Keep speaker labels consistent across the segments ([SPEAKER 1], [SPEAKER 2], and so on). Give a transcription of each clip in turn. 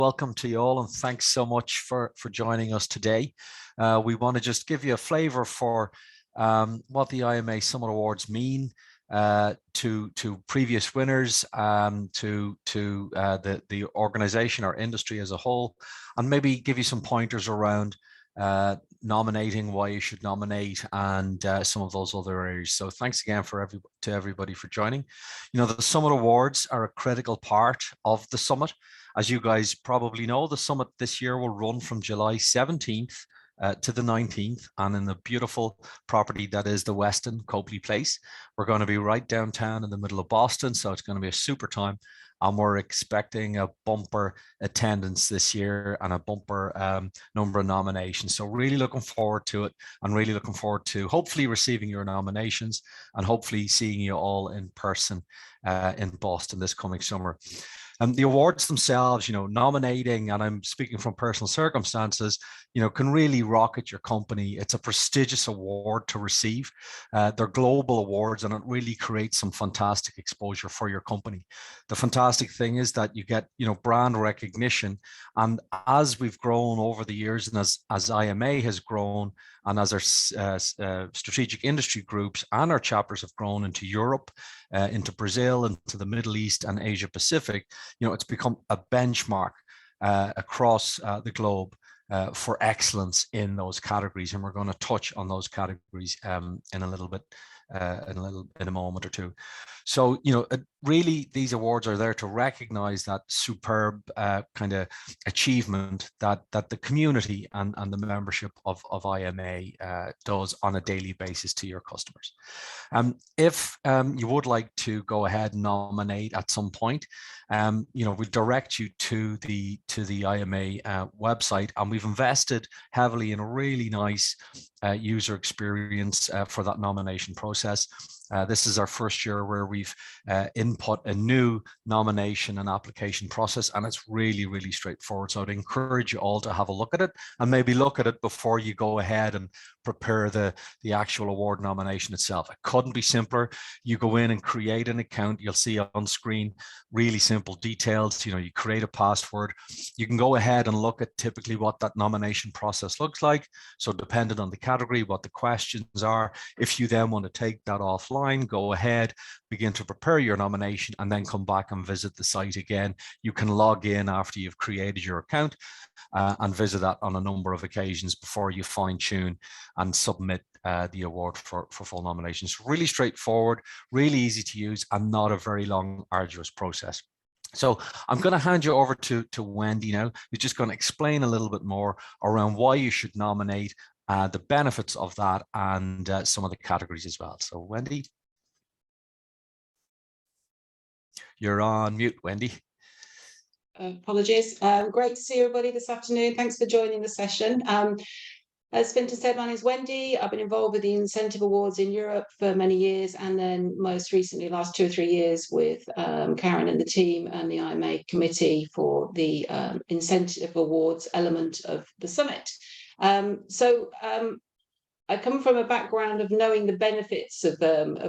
[SPEAKER 1] Welcome to you all, and thanks so much for joining us today. We want to just give you a flavor for what the IMA Summit Awards mean to previous winners, to the organization or industry as a whole, and maybe give you some pointers around nominating, why you should nominate, and some of those other areas. So thanks again to everybody for joining. You know, the Summit Awards are a critical part of the summit. As you guys probably know, the summit this year will run from July 17th to the 19th, and in the beautiful property that is the Westin Copley Place. We're going to be right downtown in the middle of Boston, so it's going to be a super time. And we're expecting a bumper attendance this year and a bumper number of nominations. So really looking forward to it, and really looking forward to hopefully receiving your nominations and hopefully seeing you all in person in Boston this coming summer. The awards themselves, you know, nominating, and I'm speaking from personal circumstances, you know, can really rocket your company. It's a prestigious award to receive. They're global awards, and it really creates some fantastic exposure for your company. The fantastic thing is that you get, you know, brand recognition. And as we've grown over the years, and as IMA has grown, and as our strategic industry groups and our chapters have grown into Europe, into Brazil, into the Middle East and Asia Pacific, you know, it's become a benchmark across the globe for excellence in those categories. And we're going to touch on those categories in a little bit, in a moment or two. So, you know, really these awards are there to recognize that superb kind of achievement that the community and the membership of IMA does on a daily basis to your customers. If you would like to go ahead and nominate at some point, you know, we direct you to the IMA website, and we've invested heavily in a really nice user experience for that nomination process. This is our first year where we've input a new nomination and application process, and it's really, really straightforward. So I'd encourage you all to have a look at it, and maybe look at it before you go ahead and prepare the actual award nomination itself. It couldn't be simpler. You go in and create an account. You'll see on screen really simple details. You know, you create a password. You can go ahead and look at typically what that nomination process looks like. So depending on the category, what the questions are, if you then want to take that offline, go ahead, begin to prepare your nomination, and then come back and visit the site again. You can log in after you've created your account and visit that on a number of occasions before you fine tune and submit the award for full nominations. Really straightforward, really easy to use, and not a very long, arduous process. So I'm going to hand you over to Wendy now, who's just going to explain a little bit more around why you should nominate, the benefits of that, and some of the categories as well. So Wendy, you're on mute, Wendy.
[SPEAKER 2] Apologies. Great to see everybody this afternoon. Thanks for joining the session. As Fintan said, my name is Wendy. I've been involved with the incentive awards in Europe for many years, and then most recently, last 2 or 3 years, with Karen and the team and the IMA committee for the incentive awards element of the summit. I come from a background of knowing the benefits of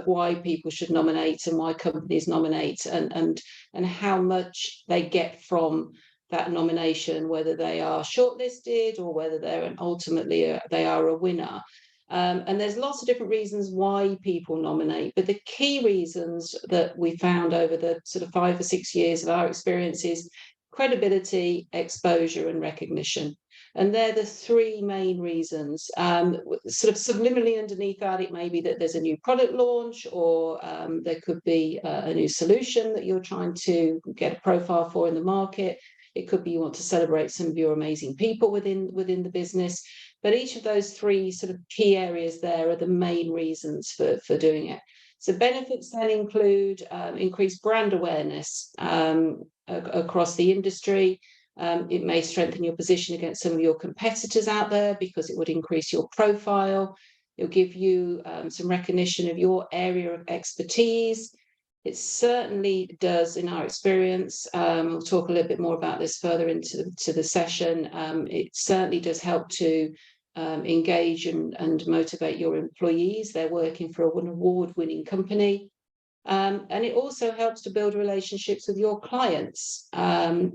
[SPEAKER 2] why people should nominate and why companies nominate, and how much they get from that nomination, whether they are shortlisted or whether they're ultimately they are a winner. And there's lots of different reasons why people nominate, but the key reasons that we found over the sort of 5 or 6 years of our experience is credibility, exposure, and recognition. And they're the 3 main reasons. Sort of subliminally underneath that, it may be that there's a new product launch, or there could be a new solution that you're trying to get a profile for in the market. It could be you want to celebrate some of your amazing people within the business. But each of those 3 sort of key areas there are the main reasons for doing it. So benefits then include increased brand awareness across the industry. It may strengthen your position against some of your competitors out there because it would increase your profile. It'll give you some recognition of your area of expertise. It certainly does, in our experience, we'll talk a little bit more about this further into the session. It certainly does help to engage and motivate your employees. They're working for an award-winning company. And it also helps to build relationships with your clients. Who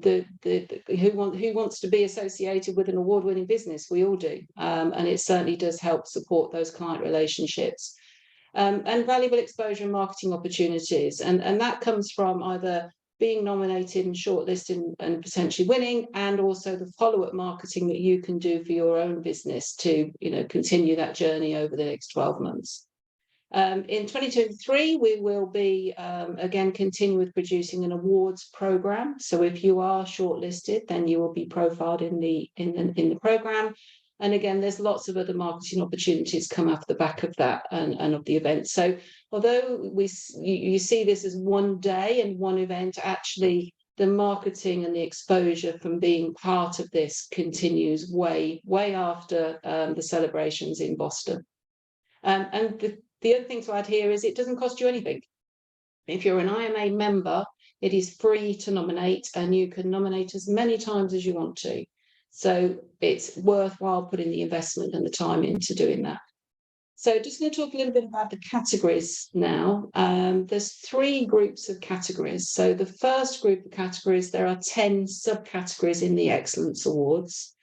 [SPEAKER 2] wants to be associated with an award-winning business? We all do, and it certainly does help support those client relationships. And valuable exposure and marketing opportunities, and that comes from either being nominated and shortlisted and potentially winning, and also the follow-up marketing that you can do for your own business to, continue that journey over the next 12 months. In 2023, we will be again continue with producing an awards program. So if you are shortlisted, then you will be profiled in the program. And again, there's lots of other marketing opportunities come off the back of that and of the event. So although you see this as one day and one event, actually the marketing and the exposure from being part of this continues way after the celebrations in Boston. And the other thing to add here is it doesn't cost you anything. If you're an IMA member, it is free to nominate, and you can nominate as many times as you want to. So it's worthwhile putting the investment and the time into doing that. So just going to talk a little bit about the categories now. There's 3 groups of categories. So the first group of categories, there are 10 subcategories in the Excellence Awards.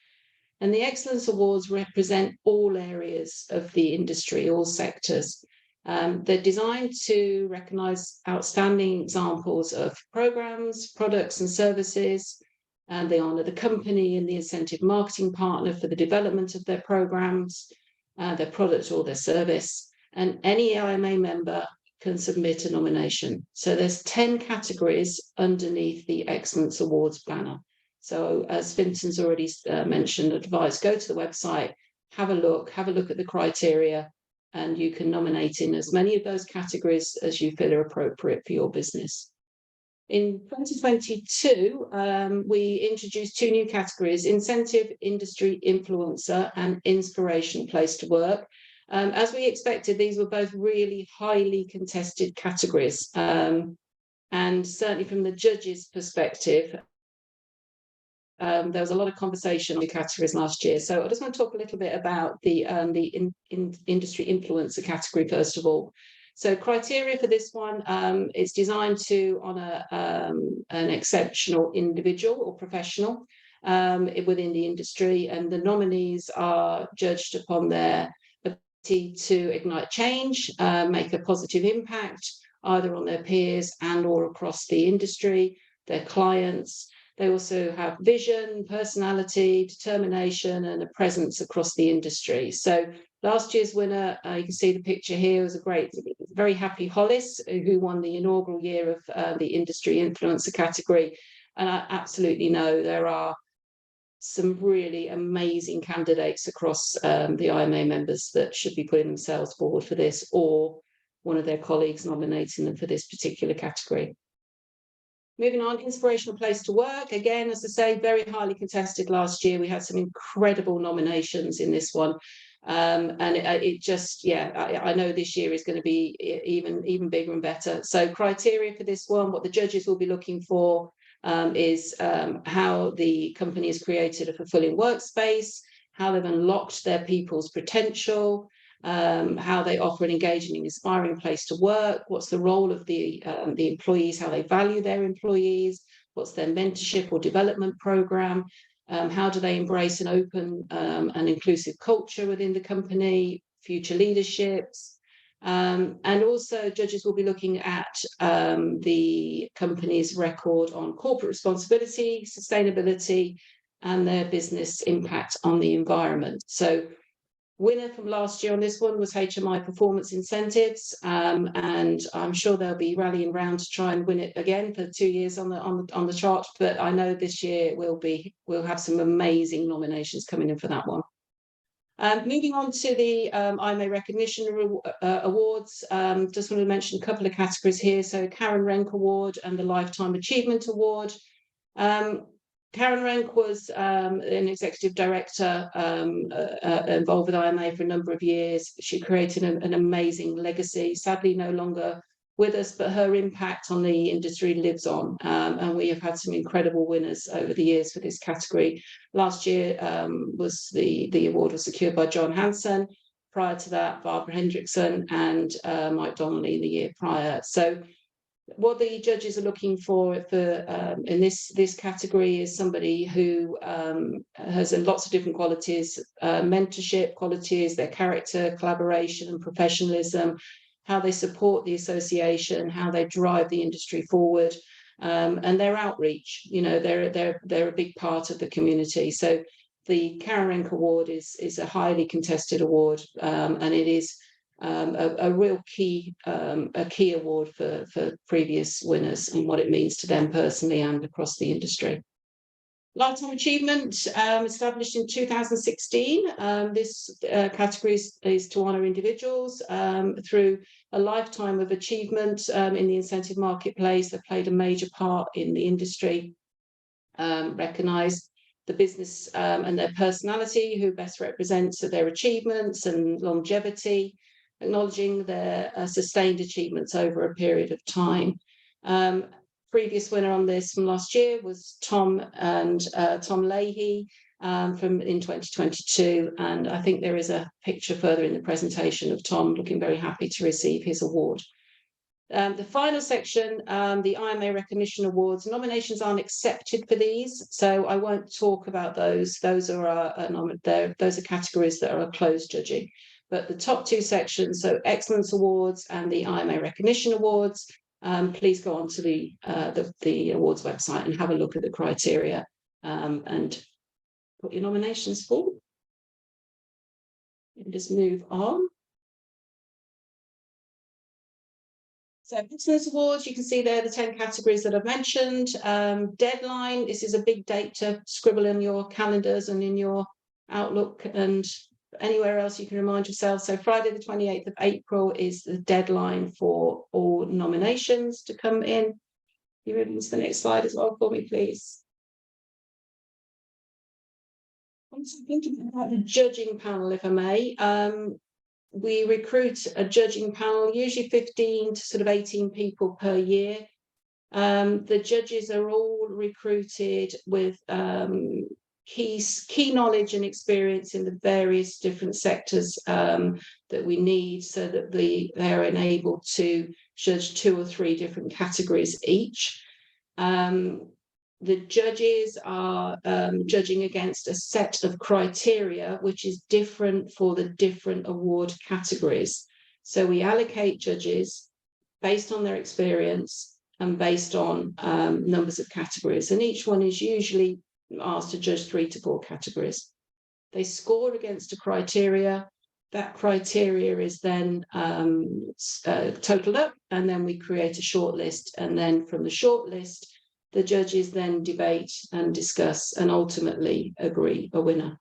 [SPEAKER 2] And the Excellence Awards represent all areas of the industry, all sectors. They're designed to recognise outstanding examples of programs, products and services, and they honour the company and the incentive marketing partner for the development of their programs, their product or their service. And any IMA member can submit a nomination. So there's 10 categories underneath the Excellence Awards banner. So as Finton's already mentioned, advice, go to the website, have a look at the criteria, and you can nominate in as many of those categories as you feel are appropriate for your business. In 2022, we introduced 2 new categories: Incentive, Industry Influencer, and Inspiration Place to Work. As we expected, these were both really highly contested categories. And certainly from the judges' perspective, there was a lot of conversation in the categories last year. So I just want to talk a little bit about the industry influencer category, first of all. So criteria for this one, it's designed to honour an exceptional individual or professional within the industry, and the nominees are judged upon their ability to ignite change, make a positive impact, either on their peers and or across the industry, their clients. They also have vision, personality, determination, and a presence across the industry. So last year's winner, you can see the picture here, was very happy Hollis, who won the inaugural year of the Industry Influencer category. And I absolutely know there are some really amazing candidates across the IMA members that should be putting themselves forward for this, or one of their colleagues nominating them for this particular category. Moving on, Inspirational Place to Work. Again, as I say, very highly contested last year. We had some incredible nominations in this one. And it just, yeah, I know this year is going to be even bigger and better. So criteria for this one, what the judges will be looking for is how the company has created a fulfilling workspace, how they've unlocked their people's potential, how they offer an engaging and inspiring place to work, what's the role of the employees, how they value their employees, what's their mentorship or development program, how do they embrace an open and inclusive culture within the company, future leaderships. And also judges will be looking at the company's record on corporate responsibility, sustainability, and their business impact on the environment. So winner from last year on this one was HMI Performance Incentives, and I'm sure they'll be rallying around to try and win it again for 2 years on the chart. But I know this year we'll have some amazing nominations coming in for that one. Moving on to the IMA Recognition Awards, just want to mention a couple of categories here. So Karen Renk Award and the Lifetime Achievement Award. Karen Renk was an executive director involved with IMA for a number of years. She created an amazing legacy, sadly no longer with us, but her impact on the industry lives on. And we have had some incredible winners over the years for this category. Last year was the award was secured by John Hansen. Prior to that, Barbara Hendrickson and Mike Donnelly the year prior. So what the judges are looking for in this category is somebody who has lots of different qualities, mentorship qualities, their character, collaboration and professionalism, how they support the association, how they drive the industry forward, and their outreach. You know, they're a big part of the community. So the Karen Renk Award is a highly contested award, and it is a real key award for previous winners and what it means to them personally and across the industry. Lifetime Achievement, established in 2016. This category is to honour individuals through a lifetime of achievement in the incentive marketplace. They've played a major part in the industry, recognise the business and their personality, who best represents their achievements and longevity, acknowledging their sustained achievements over a period of time. Previous winner on this from last year was Tom Leahy in 2022, and I think there is a picture further in the presentation of Tom looking very happy to receive his award. The final section, the IMA Recognition Awards, nominations aren't accepted for these, so I won't talk about those. Those are categories that are closed judging. But the top two sections, so Excellence Awards and the IMA Recognition Awards, please go on to the awards website and have a look at the criteria and put your nominations forward. And just move on. So Excellence Awards, you can see there the 10 categories that I've mentioned. Deadline, this is a big date to scribble in your calendars and in your Outlook and anywhere else you can remind yourself. So Friday the 28th of April is the deadline for all nominations to come in. You move into the next slide as well for me, please. I'm also thinking about the judging panel, if I may. We recruit a judging panel, usually 15 to sort of 18 people per year. The judges are all recruited with key knowledge and experience in the various different sectors that we need, so that they're enabled to judge 2 or 3 different categories each. The judges are judging against a set of criteria which is different for the different award categories. So we allocate judges based on their experience and based on numbers of categories, and each one is usually asked to judge 3 to 4 categories. They score against a criteria. That criteria is then totaled up, and then we create a short list, and then from the short list the judges then debate and discuss and ultimately agree a winner.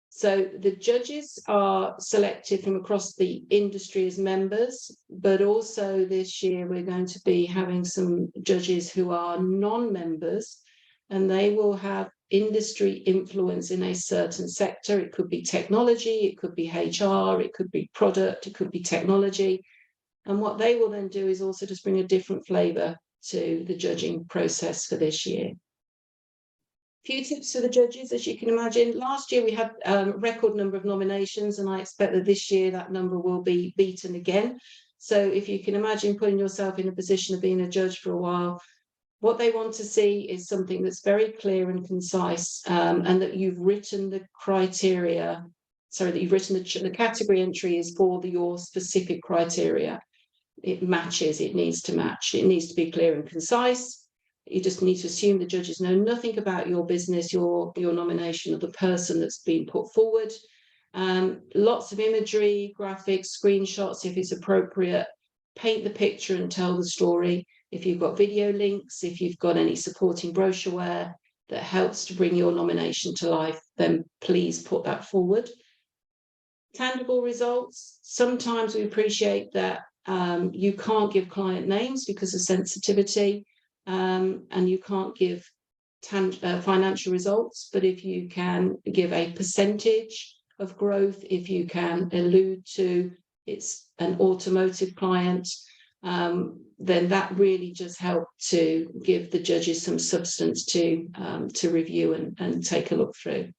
[SPEAKER 2] So the judges are selected from across the industry as members, but also this year we're going to be having some judges who are non-members, and they will have industry influence in a certain sector. It could be technology, it could be HR, it could be product, it could be technology. And what they will then do is also just bring a different flavour to the judging process for this year. A few tips for the judges, as you can imagine. Last year we had a record number of nominations, and I expect that this year that number will be beaten again. So if you can imagine putting yourself in a position of being a judge for a while, what they want to see is something that's very clear and concise, and that you've written the criteria, sorry, that you've written the category entry is for your specific criteria. It matches, it needs to match, it needs to be clear and concise. You just need to assume the judges know nothing about your business, your nomination, or the person that's been put forward. Lots of imagery, graphics, screenshots if it's appropriate. Paint the picture and tell the story. If you've got video links, if you've got any supporting brochureware that helps to bring your nomination to life, then please put that forward. Tangible results. Sometimes we appreciate that you can't give client names because of sensitivity, and you can't give financial results, but if you can give a percentage of growth, if you can allude to it's an automotive client, then that really just helps to give the judges some substance to review and take a look through.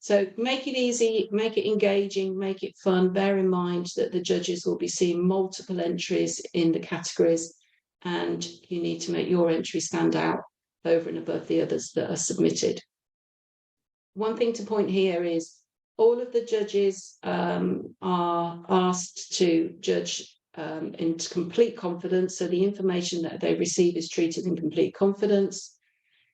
[SPEAKER 2] So make it easy, make it engaging, make it fun. Bear in mind that the judges will be seeing multiple entries in the categories, and you need to make your entry stand out over and above the others that are submitted. One thing to point here is all of the judges are asked to judge in complete confidence, so the information that they receive is treated in complete confidence.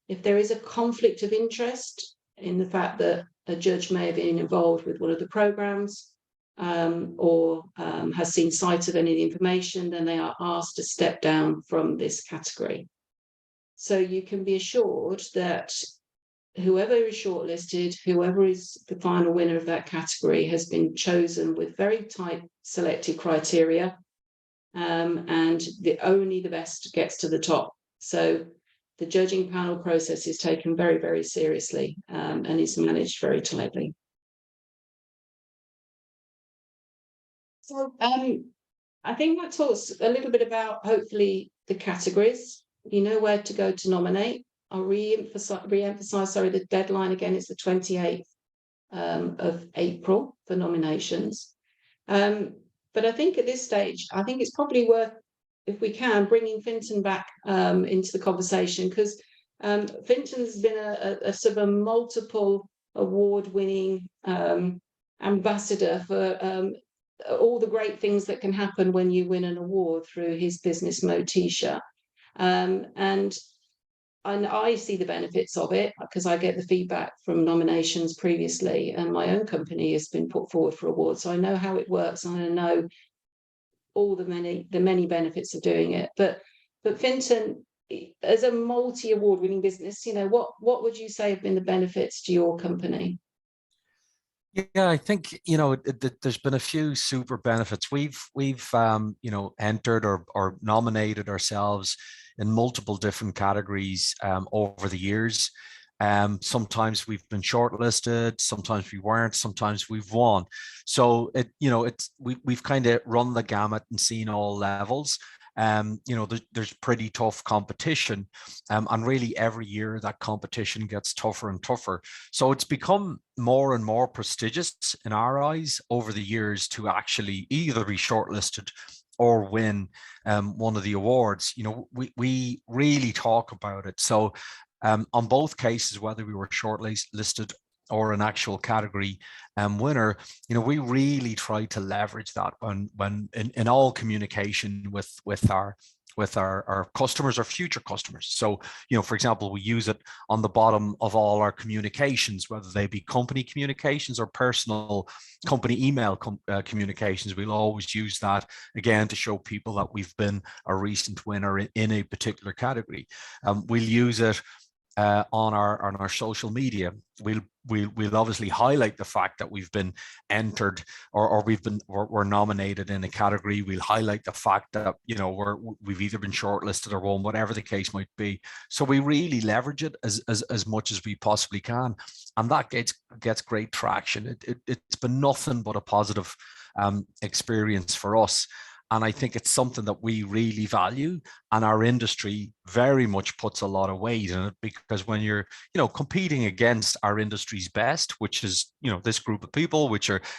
[SPEAKER 2] If there is a conflict of interest in the fact that a judge may have been involved with one of the programs or has seen sight of any of the information, then they are asked to step down from this category. So you can be assured that whoever is shortlisted, whoever is the final winner of that category, has been chosen with very tight selected criteria, and only the best gets to the top. So the judging panel process is taken very, very seriously and is managed very tightly. So I think that talks a little bit about, hopefully, the categories. You know where to go to nominate. I'll re-emphasize, sorry, the deadline again is the 28th of April for nominations. But I think at this stage, I think it's probably worth, if we can, bringing Fintan back into the conversation, because Fintan's been a sort of a multiple award-winning ambassador for all the great things that can happen when you win an award through his business Motisha. And I see the benefits of it because I get the feedback from nominations previously, and my own company has been put forward for awards. So I know how it works, and I know all the many benefits of doing it. But Fintan, as a multi-award winning business, what would you say have been the benefits to your company?
[SPEAKER 1] Yeah, I think there's been a few super benefits. We've entered or nominated ourselves in multiple different categories over the years. Sometimes we've been shortlisted, sometimes we weren't, sometimes we've won. So we've kind of run the gamut and seen all levels. There's pretty tough competition, and really every year that competition gets tougher and tougher. So it's become more and more prestigious in our eyes over the years to actually either be shortlisted or win one of the awards. We really talk about it. So on both cases, whether we were shortlisted or an actual category winner, we really try to leverage that when in all communication with our customers or future customers. So, for example, we use it on the bottom of all our communications, whether they be company communications or personal company email communications. We'll always use that again to show people that we've been a recent winner in a particular category. We'll use it on our social media. We'll obviously highlight the fact that we've been entered or we're nominated in a category. We'll highlight the fact that we've either been shortlisted or won, whatever the case might be. So we really leverage it as much as we possibly can, and that gets great traction. It's been nothing but a positive experience for us. And I think it's something that we really value, and our industry very much puts a lot of weight in it, because when you're, competing against our industry's best, which is, this group of people,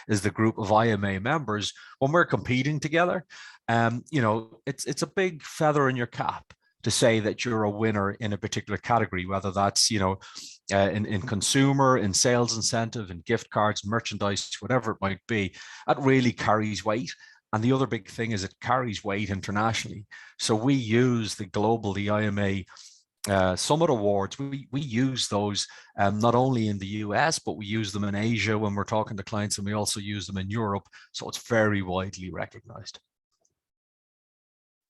[SPEAKER 1] is the group of IMA members, when we're competing together, it's a big feather in your cap to say that you're a winner in a particular category, whether that's, in consumer, in sales incentive, in gift cards, merchandise, whatever it might be. That really carries weight. And the other big thing is it carries weight internationally. So we use the IMA Summit Awards. We use those not only in the US, but we use them in Asia when we're talking to clients, and we also use them in Europe. So it's very widely recognized.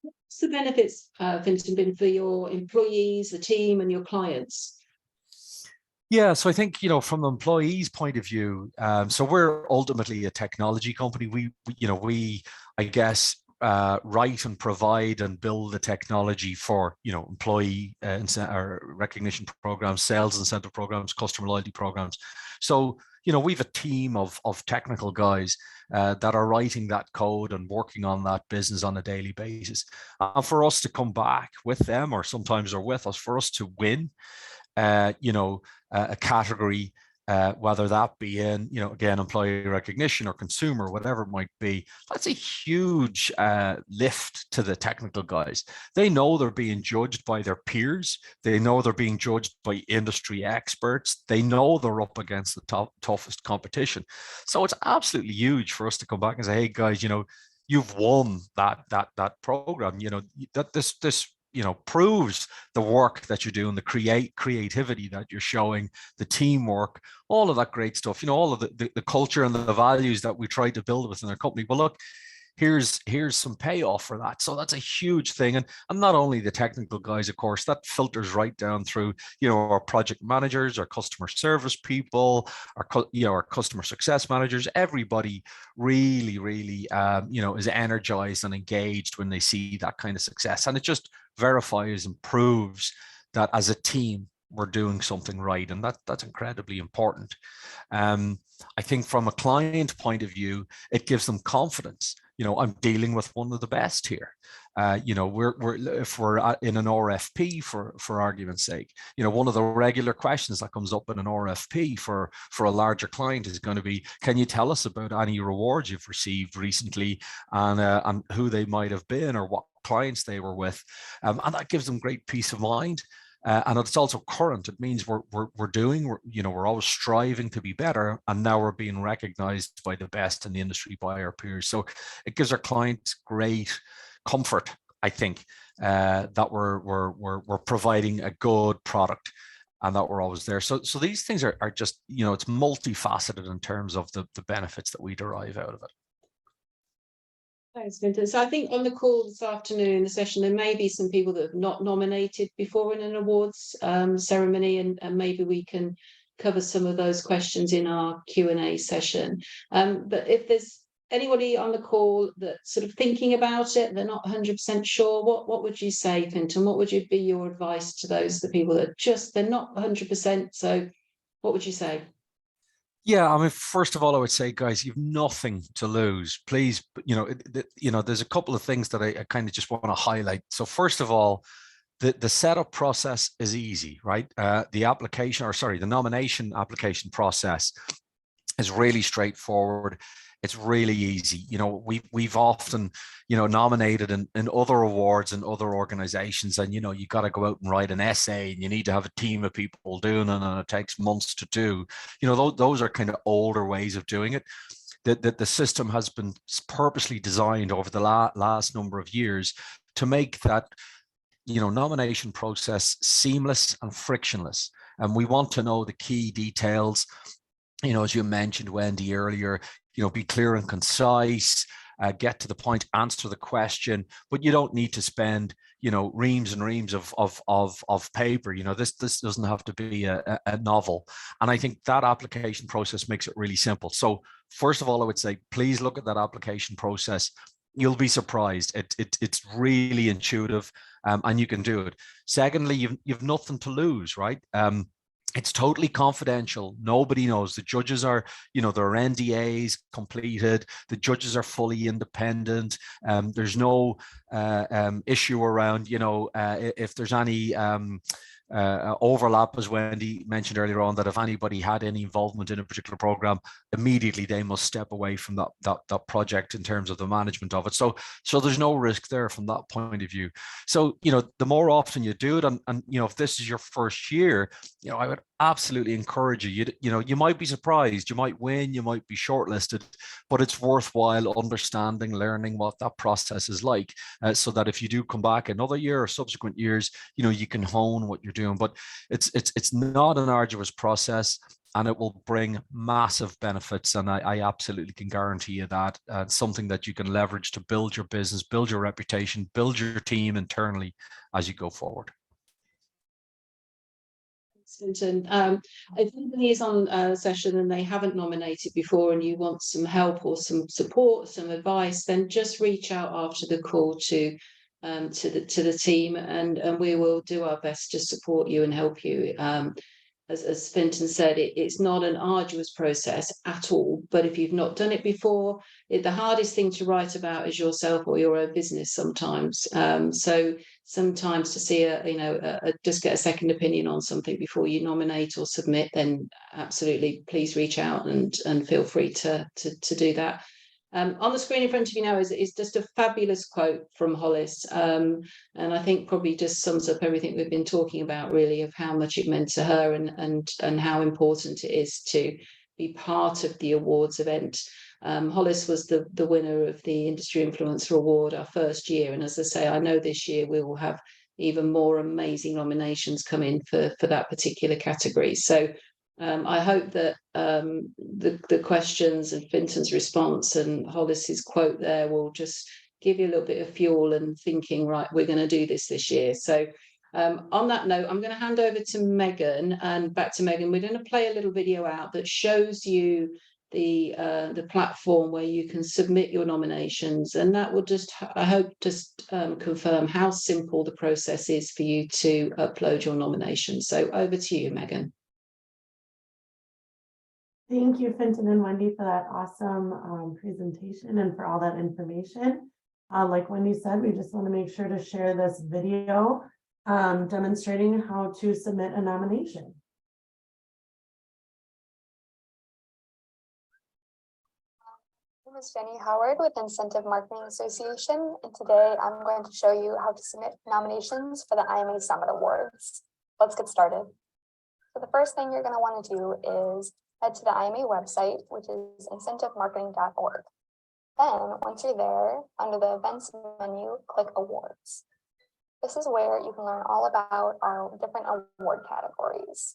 [SPEAKER 2] What's the benefits, Vincent, been for your employees, the team, and your clients?
[SPEAKER 1] Yeah, so I think, from the employees' point of view, so we're ultimately a technology company. We I guess, write and provide and build the technology for, employee or recognition programs, sales incentive programs, customer loyalty programs. So, we have a team of technical guys that are writing that code and working on that business on a daily basis. And for us to come back with them, or sometimes they're with us, for us to win, a category whether that be in, again, employee recognition or consumer, whatever it might be. That's a huge lift to the technical guys. They know they're being judged by their peers. They know they're being judged by industry experts. They know they're up against the toughest competition. So it's absolutely huge for us to come back and say, hey guys, you've won that program. That this proves the work that you're doing, the creativity that you're showing, the teamwork, all of that great stuff, all of the culture and the values that we try to build within our company. Well, look, here's some payoff for that. So that's a huge thing. And not only the technical guys, of course, that filters right down through, our project managers, our customer service people, our customer success managers. Everybody really, really, is energized and engaged when they see that kind of success. And it just verifies and proves that as a team, we're doing something right. And that's incredibly important. I think from a client point of view, it gives them confidence. I'm dealing with one of the best here. If we're in an RFP, for argument's sake, one of the regular questions that comes up in an RFP for a larger client is going to be, can you tell us about any rewards you've received recently, and who they might have been or what clients they were with, and that gives them great peace of mind. And it's also current. It means we're always striving to be better, and now we're being recognized by the best in the industry by our peers. So it gives our clients great comfort, I think, that we're providing a good product and that we're always there. So these things are just, it's multifaceted in terms of the benefits that we derive out of it.
[SPEAKER 2] Thanks, Fintan. So I think on the call this afternoon, the session, there may be some people that have not nominated before in an awards ceremony, and maybe we can cover some of those questions in our Q&A session. But if there's anybody on the call that's sort of thinking about it, they're not 100% sure, what would you say, Fintan? What would be your advice to the people that they're not 100%? So what would you say?
[SPEAKER 1] Yeah, I mean, first of all, I would say, guys, you've nothing to lose. Please, there's a couple of things that I kind of just want to highlight. So first of all, the setup process is easy, right? The nomination application process is really straightforward. It's really easy. We've often, nominated in other awards and other organizations, and, you got to go out and write an essay, and you need to have a team of people doing it, and it takes months to do. Those are kind of older ways of doing it. The system has been purposely designed over the last number of years to make that, nomination process seamless and frictionless. And we want to know the key details. As you mentioned, Wendy, earlier, be clear and concise, get to the point, answer the question, but you don't need to spend, reams and reams of paper. This doesn't have to be a novel. And I think that application process makes it really simple. So first of all, I would say, please look at that application process. You'll be surprised. It's really intuitive, and you can do it. Secondly, you've nothing to lose, right? It's totally confidential. Nobody knows. The judges are, their NDAs completed. The judges are fully independent. There's no issue around, if there's any overlap, as Wendy mentioned earlier on, that if anybody had any involvement in a particular program, immediately they must step away from that project in terms of the management of it. So there's no risk there from that point of view. So, the more often you do it, and if this is your first year, I would absolutely encourage you. You might be surprised, you might win, you might be shortlisted, but it's worthwhile understanding, learning what that process is like, so that if you do come back another year or subsequent years, you can hone what you're doing. But it's not an arduous process, and it will bring massive benefits. And I absolutely can guarantee you that it's something that you can leverage to build your business, build your reputation, build your team internally as you go forward.
[SPEAKER 2] Fintan, if anybody is on a session and they haven't nominated before, and you want some help or some support, some advice, then just reach out after the call to the team, and we will do our best to support you and help you as Fintan said, it's not an arduous process at all. But if you've not done it before, the hardest thing to write about is yourself or your own business sometimes. So sometimes to see just get a second opinion on something before you nominate or submit, then absolutely please reach out and feel free to do that. On the screen in front of you now is just a fabulous quote from Hollis, and I think probably just sums up everything we've been talking about, really, of how much it meant to her and how important it is to be part of the awards event. Hollis was the winner of the Industry Influencer Award our first year, and as I say, I know this year we will have even more amazing nominations come in for that particular category. So I hope that the questions and Fintan's response and Hollis's quote there will just give you a little bit of fuel and thinking, right, we're going to do this year. So on that note, I'm going to hand over to Megan, and back to Megan. We're going to play a little video out that shows you the platform where you can submit your nominations, and that will just, I hope, just confirm how simple the process is for you to upload your nomination. So over to you, Megan.
[SPEAKER 3] Thank you, Fintan and Wendy, for that awesome presentation and for all that information. Like Wendy said, we just want to make sure to share this video demonstrating how to submit a nomination.
[SPEAKER 4] My name is Jenny Howard with Incentive Marketing Association, and today I'm going to show you how to submit nominations for the IMA Summit Awards. Let's get started. So the first thing you're going to want to do is head to the IMA website, which is incentivemarketing.org. Then, once you're there, under the events menu, click awards. This is where you can learn all about our different award categories.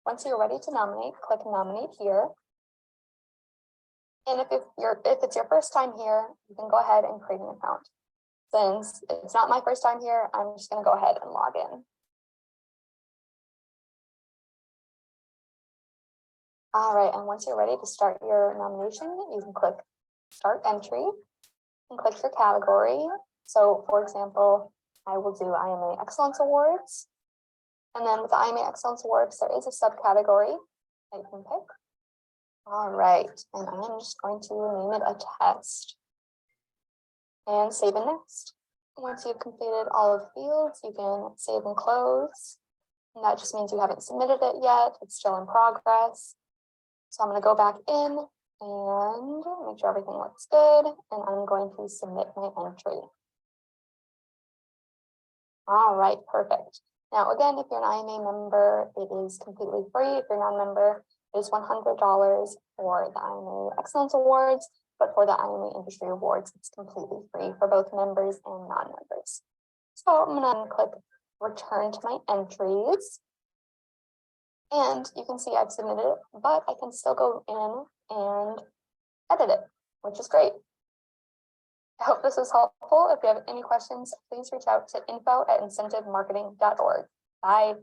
[SPEAKER 4] Once you're ready to nominate, click nominate here. And if it's your first time here, you can go ahead and create an account. Since it's not my first time here, I'm just going to go ahead and log in. All right, and once you're ready to start your nomination, you can click Start Entry and click your category. So, for example, I will do IMA Excellence Awards. And then with the IMA Excellence Awards, there is a subcategory that you can pick. All right, and I'm just going to name it a test and save and next. Once you've completed all of the fields, you can save and close. And that just means you haven't submitted it yet. It's still in progress. So I'm going to go back in and make sure everything looks good. And I'm going to submit my entry. All right, perfect. Now, again, if you're an IMA member, it is completely free. If you're not a member, it is $100 for the IMA Excellence Awards. But for the IMA Industry Awards, it's completely free for both members and non-members. So I'm going to click Return to my entries. And you can see I've submitted it, but I can still go in and edit it, which is great. I hope this was helpful. If you have any questions, please reach out to info@incentivemarketing.org. Bye.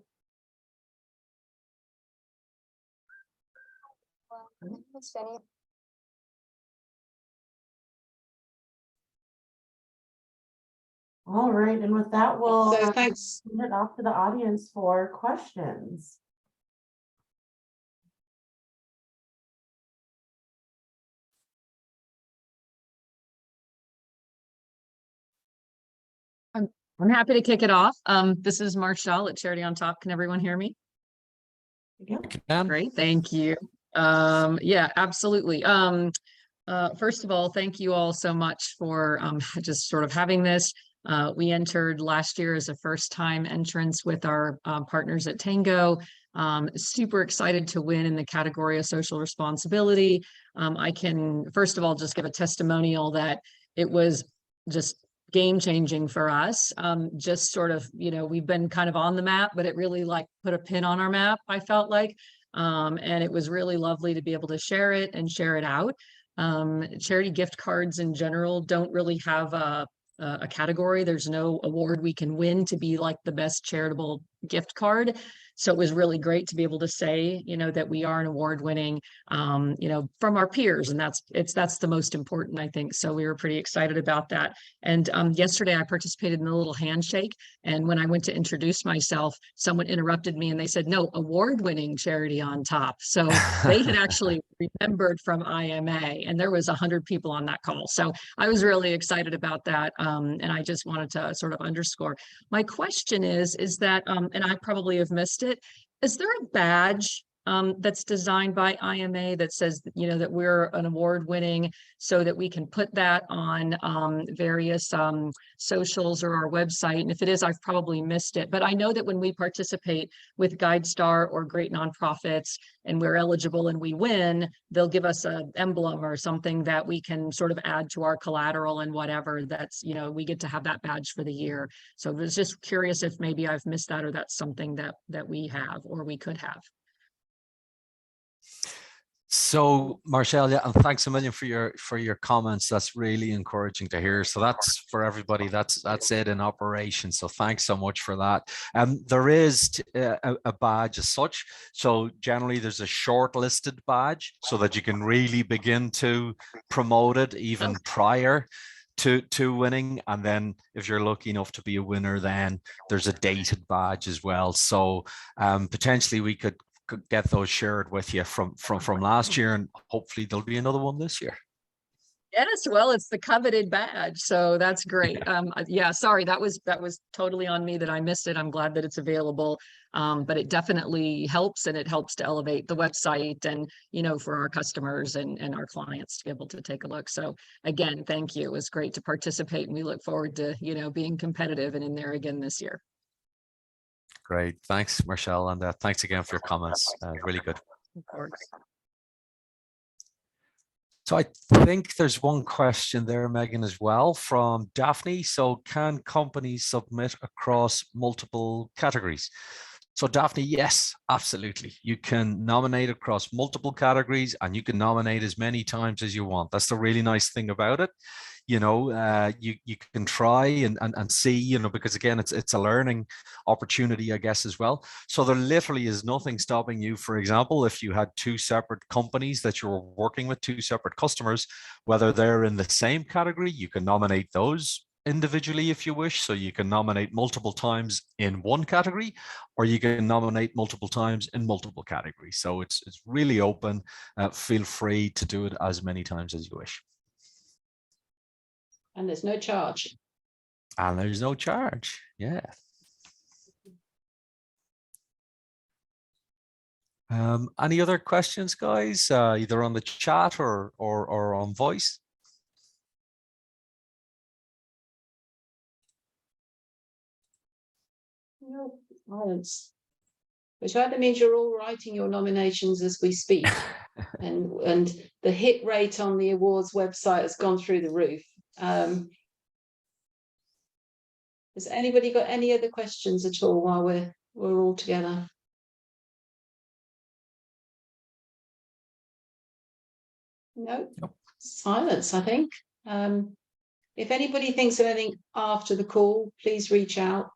[SPEAKER 4] Thanks, Jenny.
[SPEAKER 3] All right, and with that, we'll
[SPEAKER 2] thanks.
[SPEAKER 3] send it off to the audience for questions.
[SPEAKER 5] I'm happy to kick it off. This is Marshall at Charity on Top. Can everyone hear me?
[SPEAKER 3] Yeah.
[SPEAKER 5] Great, thank you. Yeah, absolutely. First of all, thank you all so much for just sort of having this. We entered last year as a first-time entrance with our partners at Tango. Super excited to win in the category of social responsibility. I can, first of all, just give a testimonial that it was just game-changing for us. Just sort of, we've been kind of on the map, but it really like put a pin on our map, I felt like. And it was really lovely to be able to share it and share it out. Charity gift cards in general don't really have a category. There's no award we can win to be like the best charitable gift card. So it was really great to be able to say, that we are an award-winning, from our peers, and that's the most important, I think. So we were pretty excited about that. And yesterday I participated in a little handshake, and when I went to introduce myself, someone interrupted me and they said, "No, award-winning charity on top." So they had actually remembered from IMA, and there was 100 people on that call. So I was really excited about that, and I just wanted to sort of underscore. My question is that, and I probably have missed it, is there a badge that's designed by IMA that says, that we're an award winning, so that we can put that on various socials or our website? And if it is, I've probably missed it. But I know that when we participate with GuideStar or great nonprofits and we're eligible and we win, they'll give us an emblem or something that we can sort of add to our collateral and whatever. That's, we get to have that badge for the year. So I was just curious if maybe I've missed that, or that's something that we have or we could have.
[SPEAKER 1] So Marcel, yeah, and thanks a million for your comments. That's really encouraging to hear. So that's for everybody. That's it in operation. So thanks so much for that. There is a badge as such. So generally there's a shortlisted badge so that you can really begin to promote it even prior to winning. And then if you're lucky enough to be a winner, then there's a dated badge as well. So potentially we could get those shared with you from last year, and hopefully there'll be another one this year.
[SPEAKER 5] Yes, well, it's the coveted badge, so that's great. Yeah, sorry, that was totally on me that I missed it. I'm glad that it's available, but it definitely helps, and it helps to elevate the website and, for our customers and our clients to be able to take a look. So again, thank you. It was great to participate, and we look forward to, being competitive and in there again this year.
[SPEAKER 1] Great. Thanks, Marcel. And thanks again for your comments. Really good.
[SPEAKER 5] Of course.
[SPEAKER 1] So I think there's one question there, Megan, as well from Daphne. So can companies submit across multiple categories? So Daphne, yes, absolutely. You can nominate across multiple categories, and you can nominate as many times as you want. That's the really nice thing about it. You can try and see, because again, it's a learning opportunity, I guess, as well. So there literally is nothing stopping you. For example, if you had two separate companies that you were working with, two separate customers, whether they're in the same category, you can nominate those individually if you wish. So you can nominate multiple times in one category, or you can nominate multiple times in multiple categories. So it's really open. Feel free to do it as many times as you wish.
[SPEAKER 2] And there's no charge.
[SPEAKER 1] And there's no charge. Yeah. Any other questions, guys? Either on the chat or on voice?
[SPEAKER 2] No silence. Which either means you're all writing your nominations as we speak, and the hit rate on the awards website has gone through the roof. Has anybody got any other questions at all while we're all together? No. Nope. Silence, I think. If anybody thinks of anything after the call, please reach out.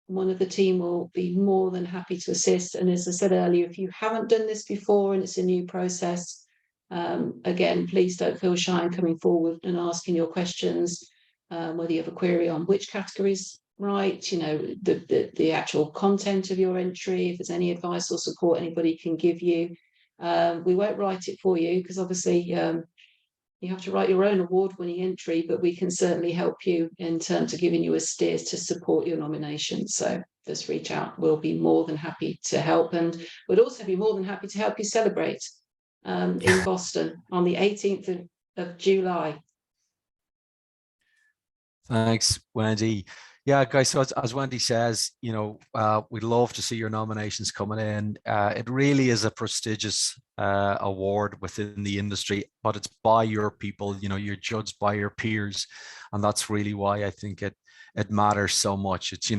[SPEAKER 2] One of the team will be more than happy to assist. And as I said earlier, if you haven't done this before and it's a new process, again, please don't feel shy in coming forward and asking your questions, whether you have a query on which categories right, the actual content of your entry, if there's any advice or support anybody can give you. We won't write it for you because obviously you have to write your own award-winning entry, but we can certainly help you in terms of giving you a steer to support your nomination. So just reach out. We'll be more than happy to help, and we'd also be more than happy to help you celebrate in Boston on the 18th of July.
[SPEAKER 1] Thanks, Wendy. Yeah, guys, so as Wendy says, we'd love to see your nominations coming in. It really is a prestigious award within the industry, but it's by your people, you're judged by your peers. And that's really why I think it matters so much. It's,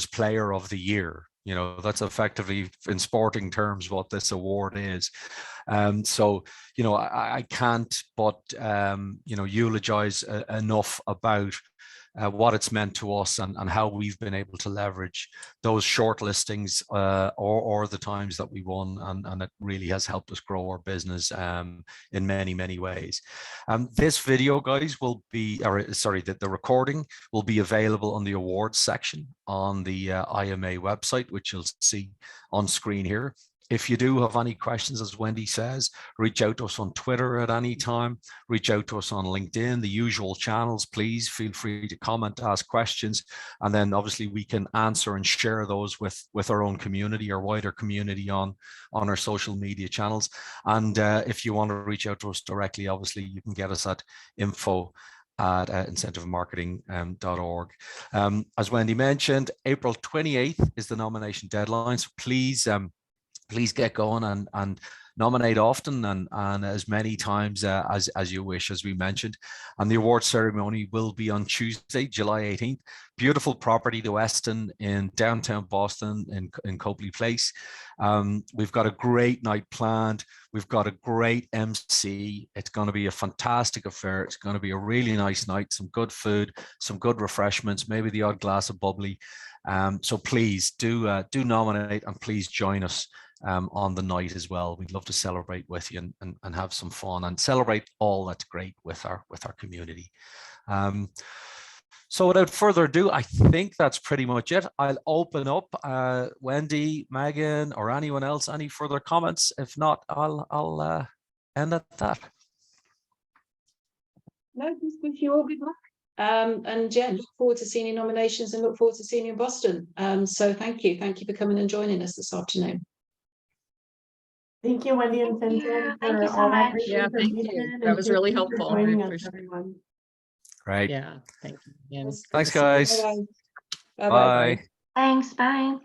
[SPEAKER 1] player of the year. That's effectively, in sporting terms, what this award is. So, I can't but, eulogize enough about what it's meant to us and how we've been able to leverage those short listings or the times that we won, and it really has helped us grow our business in many, many ways. This video, guys, will be, or sorry, the recording will be available on the awards section on the IMA website, which you'll see on screen here. If you do have any questions, as Wendy says, reach out to us on Twitter at any time, reach out to us on LinkedIn, the usual channels. Please feel free to comment, ask questions, and then obviously we can answer and share those with our own community or wider community on our social media channels. And if you want to reach out to us directly, obviously you can get us at info@incentivemarketing.org. As Wendy mentioned, April 28th is the nomination deadline, so please get going and nominate often and as many times as you wish, as we mentioned. And the award ceremony will be on Tuesday, July 18th. Beautiful property, the Westin in downtown Boston in Copley Place. We've got a great night planned. We've got a great MC. It's going to be a fantastic affair. It's going to be a really nice night, some good food, some good refreshments, maybe the odd glass of bubbly. So please do nominate, and please join us on the night as well. We'd love to celebrate with you and have some fun and celebrate all that's great with our community. So without further ado, I think that's pretty much it. I'll open up Wendy, Megan, or anyone else, any further comments? If not, I'll end at that.
[SPEAKER 2] No, just wish you all good luck. And yeah, look forward to seeing your nominations and look forward to seeing you in Boston. So thank you for coming and joining us this afternoon.
[SPEAKER 3] Thank you, Wendy and Fintan,
[SPEAKER 4] Thank you
[SPEAKER 3] for
[SPEAKER 4] so
[SPEAKER 3] all that
[SPEAKER 4] much.
[SPEAKER 3] great
[SPEAKER 5] Yeah, thank you.
[SPEAKER 3] information,
[SPEAKER 5] That
[SPEAKER 3] and
[SPEAKER 5] was
[SPEAKER 3] thank
[SPEAKER 5] really
[SPEAKER 3] you for
[SPEAKER 5] helpful. I
[SPEAKER 3] joining us,
[SPEAKER 5] appreciate it.
[SPEAKER 3] everyone.
[SPEAKER 1] Right.
[SPEAKER 5] Yeah, thank you.
[SPEAKER 1] Thanks, guys.
[SPEAKER 2] Bye-bye.
[SPEAKER 1] Bye.
[SPEAKER 4] Thanks, bye.